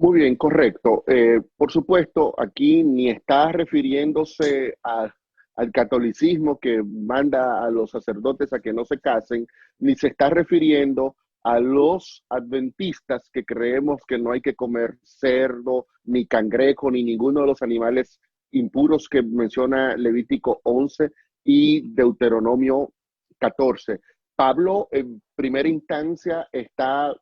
Muy bien, correcto. Por supuesto, aquí ni está refiriéndose al catolicismo que manda a los sacerdotes a que no se casen, ni se está refiriendo a los adventistas que creemos que no hay que comer cerdo, ni cangrejo, ni ninguno de los animales impuros que menciona Levítico 11 y Deuteronomio 14. Pablo, en primera instancia, está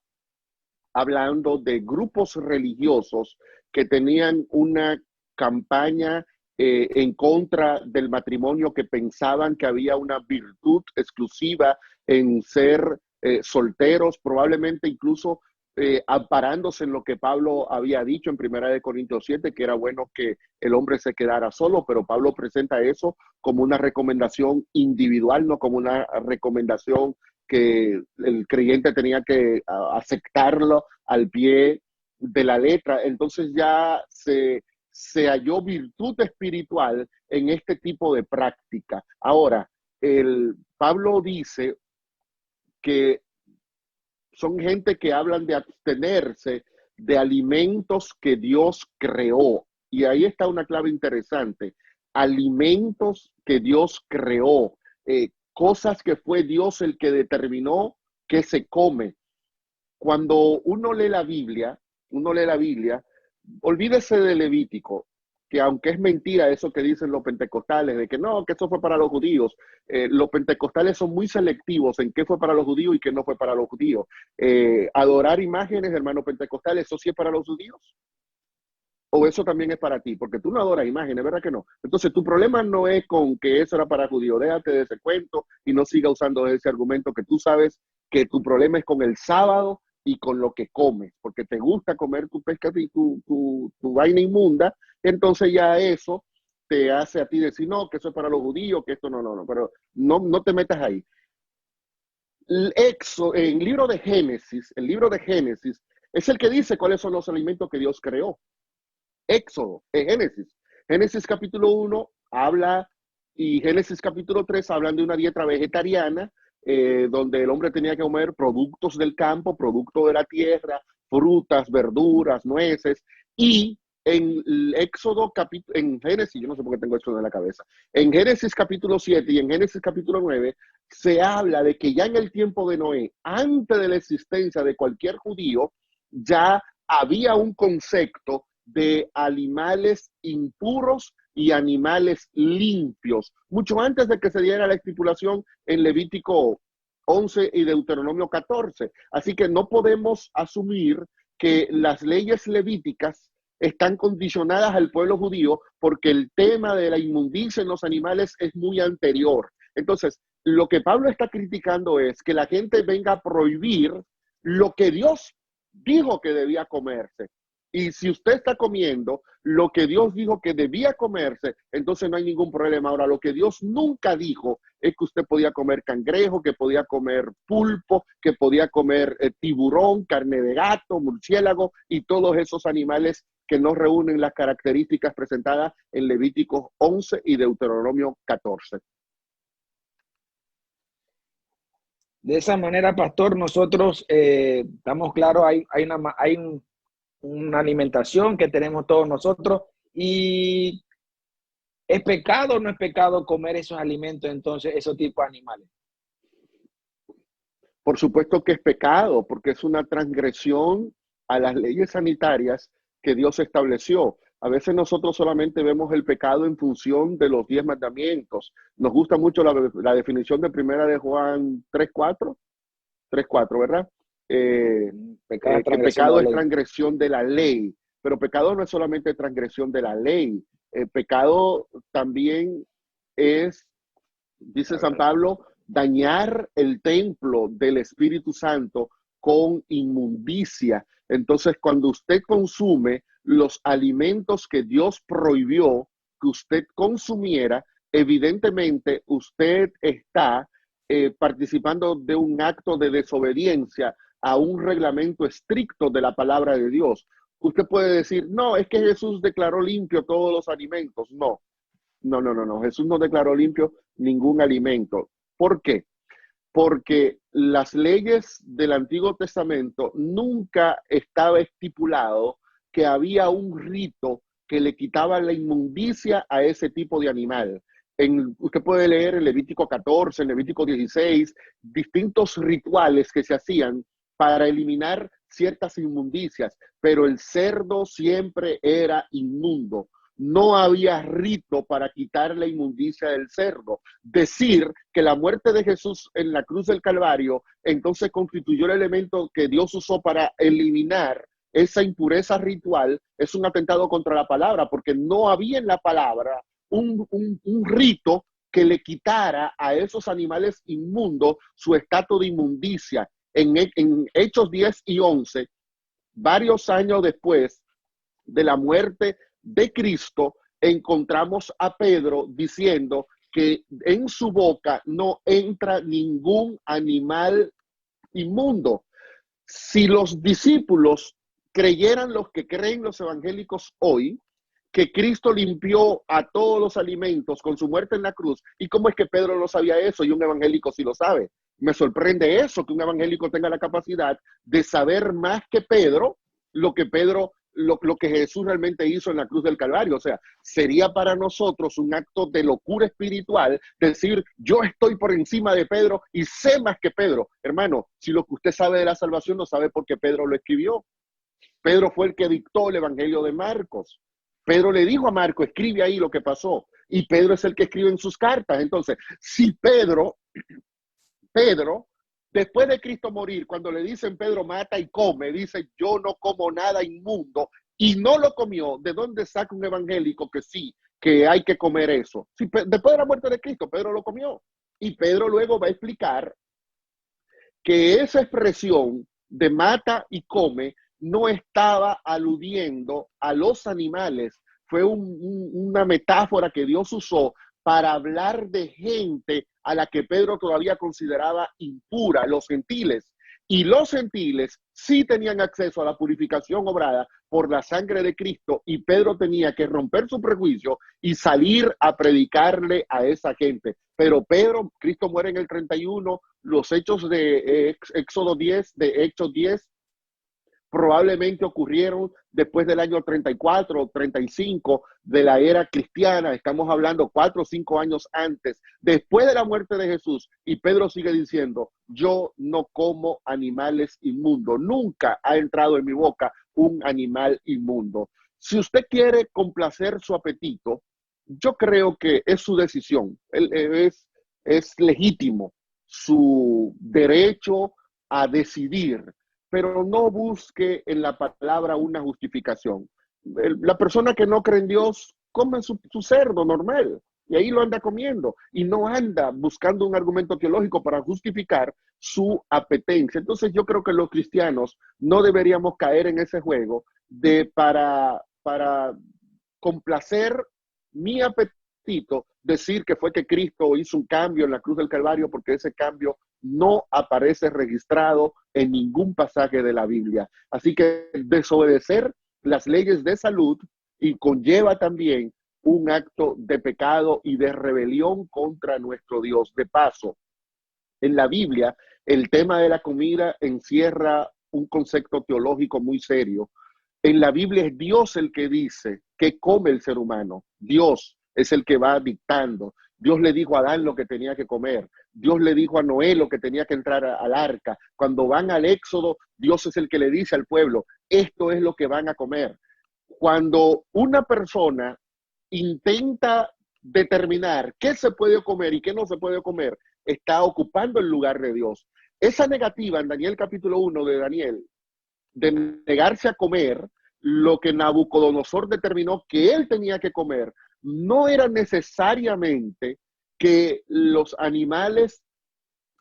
hablando de grupos religiosos que tenían una campaña en contra del matrimonio, que pensaban que había una virtud exclusiva en ser solteros, probablemente incluso amparándose en lo que Pablo había dicho en 1 Corintios 7, que era bueno que el hombre se quedara solo, pero Pablo presenta eso como una recomendación individual, no como una recomendación que el creyente tenía que aceptarlo al pie de la letra. Entonces ya se halló virtud espiritual en este tipo de práctica. Ahora, Pablo dice que son gente que hablan de abstenerse de alimentos que Dios creó. Y ahí está una clave interesante. Alimentos que Dios creó. Cosas que fue Dios el que determinó que se come. Cuando uno lee la Biblia, olvídese de Levítico, que aunque es mentira eso que dicen los pentecostales, de que no, que eso fue para los judíos, los pentecostales son muy selectivos en qué fue para los judíos y qué no fue para los judíos. Adorar imágenes, hermano pentecostal, ¿eso sí es para los judíos? ¿O eso también es para ti? Porque tú no adoras imágenes, ¿verdad que no? Entonces, tu problema no es con que eso era para judíos. Déjate de ese cuento y no siga usando ese argumento, que tú sabes que tu problema es con el sábado y con lo que comes, porque te gusta comer tu pescado y tu vaina inmunda. Entonces ya eso te hace a ti decir, no, que eso es para los judíos, que esto no, pero no te metas ahí. El libro de Génesis es el que dice cuáles son los alimentos que Dios creó. Éxodo, Génesis. Génesis capítulo 1 habla, y Génesis capítulo 3 hablan de una dieta vegetariana, donde el hombre tenía que comer productos del campo, productos de la tierra, frutas, verduras, nueces. Y en en Génesis, yo no sé por qué tengo esto en la cabeza, en Génesis capítulo 7 y en Génesis capítulo 9 se habla de que ya en el tiempo de Noé, antes de la existencia de cualquier judío, ya había un concepto de animales impuros y animales limpios, mucho antes de que se diera la estipulación en Levítico 11 y Deuteronomio 14. Así que no podemos asumir que las leyes levíticas están condicionadas al pueblo judío, porque el tema de la inmundicia en los animales es muy anterior. Entonces, lo que Pablo está criticando es que la gente venga a prohibir lo que Dios dijo que debía comerse. Y si usted está comiendo lo que Dios dijo que debía comerse, entonces no hay ningún problema. Ahora, lo que Dios nunca dijo es que usted podía comer cangrejo, que podía comer pulpo, que podía comer tiburón, carne de gato, murciélago y todos esos animales que no reúnen las características presentadas en Levíticos 11 y Deuteronomio 14. De esa manera, pastor, nosotros estamos claros, hay una alimentación que tenemos todos nosotros, y ¿es pecado o no es pecado comer esos alimentos, entonces, esos tipos de animales? Por supuesto que es pecado, porque es una transgresión a las leyes sanitarias que Dios estableció. A veces nosotros solamente vemos el pecado en función de los 10 mandamientos. Nos gusta mucho la definición de 1 Juan 3:4, ¿verdad? Que pecado es transgresión de la ley, pero pecado no es solamente transgresión de la ley. Pecado también es, dice San Pablo, dañar el templo del Espíritu Santo con inmundicia. Entonces, cuando usted consume los alimentos que Dios prohibió que usted consumiera, evidentemente usted está participando de un acto de desobediencia a un reglamento estricto de la palabra de Dios. Usted puede decir, no, es que Jesús declaró limpio todos los alimentos. No. Jesús no declaró limpio ningún alimento. ¿Por qué? Porque las leyes del Antiguo Testamento nunca estaba estipulado que había un rito que le quitaba la inmundicia a ese tipo de animal. Usted puede leer en Levítico 14, en Levítico 16, distintos rituales que se hacían para eliminar ciertas inmundicias, pero el cerdo siempre era inmundo. No había rito para quitar la inmundicia del cerdo. Decir que la muerte de Jesús en la cruz del Calvario entonces constituyó el elemento que Dios usó para eliminar esa impureza ritual es un atentado contra la palabra, porque no había en la palabra un rito que le quitara a esos animales inmundos su estatus de inmundicia. En Hechos 10 y 11, varios años después de la muerte de Cristo, encontramos a Pedro diciendo que en su boca no entra ningún animal inmundo. Si los discípulos creyeran, los que creen los evangélicos hoy, que Cristo limpió a todos los alimentos con su muerte en la cruz, ¿y cómo es que Pedro no sabía eso y un evangélico sí lo sabe? Me sorprende eso, que un evangélico tenga la capacidad de saber más que Pedro lo que Jesús realmente hizo en la cruz del Calvario. O sea, sería para nosotros un acto de locura espiritual decir, yo estoy por encima de Pedro y sé más que Pedro. Hermano, si lo que usted sabe de la salvación no sabe por qué Pedro lo escribió. Pedro fue el que dictó el evangelio de Marcos. Pedro le dijo a Marcos, escribe ahí lo que pasó. Y Pedro es el que escribe en sus cartas. Entonces, si Pedro, después de Cristo morir, cuando le dicen Pedro mata y come, dice yo no como nada inmundo y no lo comió, ¿de dónde saca un evangélico que sí, que hay que comer eso? Si, después de la muerte de Cristo, Pedro lo comió. Y Pedro luego va a explicar que esa expresión de mata y come no estaba aludiendo a los animales, fue una metáfora que Dios usó para hablar de gente a la que Pedro todavía consideraba impura, los gentiles. Y los gentiles sí tenían acceso a la purificación obrada por la sangre de Cristo, y Pedro tenía que romper su prejuicio y salir a predicarle a esa gente. Pero Pedro, Cristo muere en el 31, los hechos de Éxodo 10, de Hechos 10, probablemente ocurrieron después del año 34 o 35 de la era cristiana. Estamos hablando 4 o 5 años antes, después de la muerte de Jesús. Y Pedro sigue diciendo, yo no como animales inmundos. Nunca ha entrado en mi boca un animal inmundo. Si usted quiere complacer su apetito, yo creo que es su decisión. Es legítimo su derecho a decidir, pero no busque en la palabra una justificación. La persona que no cree en Dios come su cerdo normal y ahí lo anda comiendo y no anda buscando un argumento teológico para justificar su apetencia. Entonces yo creo que los cristianos no deberíamos caer en ese juego de para complacer mi apetito, decir que fue que Cristo hizo un cambio en la cruz del Calvario, porque ese cambio no aparece registrado en ningún pasaje de la Biblia. Así que desobedecer las leyes de salud y conlleva también un acto de pecado y de rebelión contra nuestro Dios. De paso, en la Biblia, el tema de la comida encierra un concepto teológico muy serio. En la Biblia es Dios el que dice qué come el ser humano. Dios es el que va dictando. Dios le dijo a Adán lo que tenía que comer. Dios le dijo a Noé lo que tenía que entrar al arca. Cuando van al Éxodo, Dios es el que le dice al pueblo, esto es lo que van a comer. Cuando una persona intenta determinar qué se puede comer y qué no se puede comer, está ocupando el lugar de Dios. Esa negativa en Daniel capítulo 1 de Daniel, de negarse a comer lo que Nabucodonosor determinó que él tenía que comer, no era necesariamente que los animales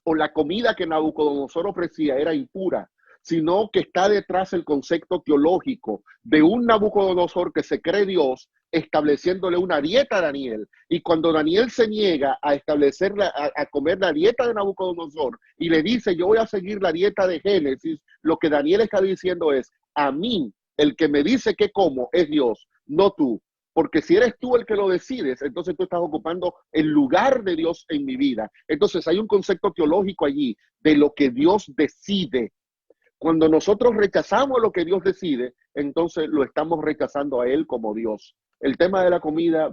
o la comida que Nabucodonosor ofrecía era impura, sino que está detrás el concepto teológico de un Nabucodonosor que se cree Dios, estableciéndole una dieta a Daniel. Y cuando Daniel se niega a a comer la dieta de Nabucodonosor y le dice, yo voy a seguir la dieta de Génesis, lo que Daniel está diciendo es, a mí, el que me dice qué como es Dios, no tú. Porque si eres tú el que lo decides, entonces tú estás ocupando el lugar de Dios en mi vida. Entonces hay un concepto teológico allí de lo que Dios decide. Cuando nosotros rechazamos lo que Dios decide, entonces lo estamos rechazando a Él como Dios. El tema de la comida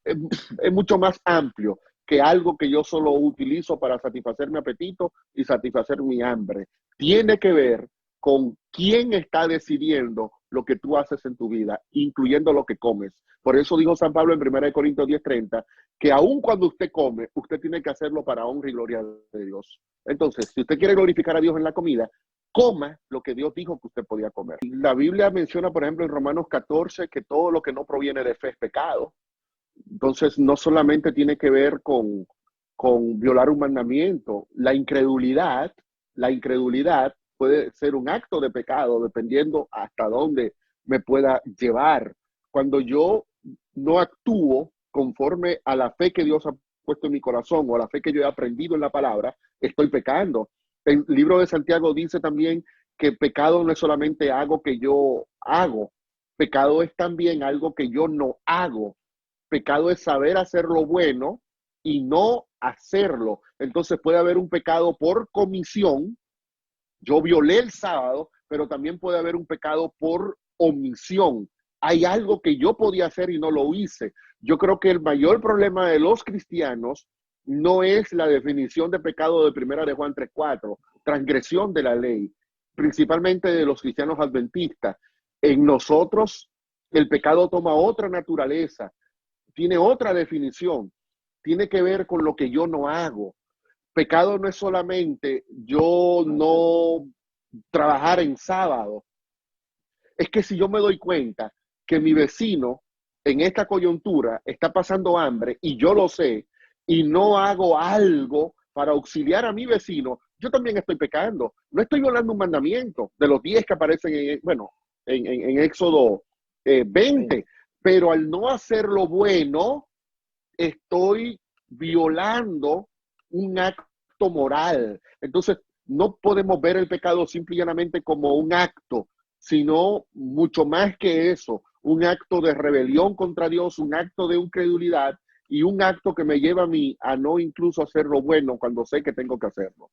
es, es mucho más amplio que algo que yo solo utilizo para satisfacer mi apetito y satisfacer mi hambre. Tiene que ver con quién está decidiendo lo que tú haces en tu vida, incluyendo lo que comes. Por eso dijo San Pablo en 1 Corintios 10:30, que aun cuando usted come, usted tiene que hacerlo para honra y gloria de Dios. Entonces, si usted quiere glorificar a Dios en la comida, coma lo que Dios dijo que usted podía comer. La Biblia menciona, por ejemplo, en Romanos 14, que todo lo que no proviene de fe es pecado. Entonces, no solamente tiene que ver con violar un mandamiento, la incredulidad puede ser un acto de pecado, dependiendo hasta dónde me pueda llevar. Cuando yo no actúo conforme a la fe que Dios ha puesto en mi corazón o a la fe que yo he aprendido en la palabra, estoy pecando. El libro de Santiago dice también que pecado no es solamente algo que yo hago, pecado es también algo que yo no hago. Pecado es saber hacer lo bueno y no hacerlo. Entonces puede haber un pecado por comisión. Yo violé el sábado, pero también puede haber un pecado por omisión. Hay algo que yo podía hacer y no lo hice. Yo creo que el mayor problema de los cristianos no es la definición de pecado de 1 de Juan 3:4, transgresión de la ley, principalmente de los cristianos adventistas. En nosotros el pecado toma otra naturaleza, tiene otra definición, tiene que ver con lo que yo no hago. Pecado no es solamente yo no trabajar en sábado. Es que si yo me doy cuenta que mi vecino en esta coyuntura está pasando hambre y yo lo sé y no hago algo para auxiliar a mi vecino, yo también estoy pecando. No estoy violando un mandamiento de los 10 que aparecen en Éxodo 20, pero al no hacer lo bueno, estoy violando un acto moral. Entonces, no podemos ver el pecado simple y llanamente como un acto, sino mucho más que eso, un acto de rebelión contra Dios, un acto de incredulidad y un acto que me lleva a mí a no incluso hacer lo bueno cuando sé que tengo que hacerlo.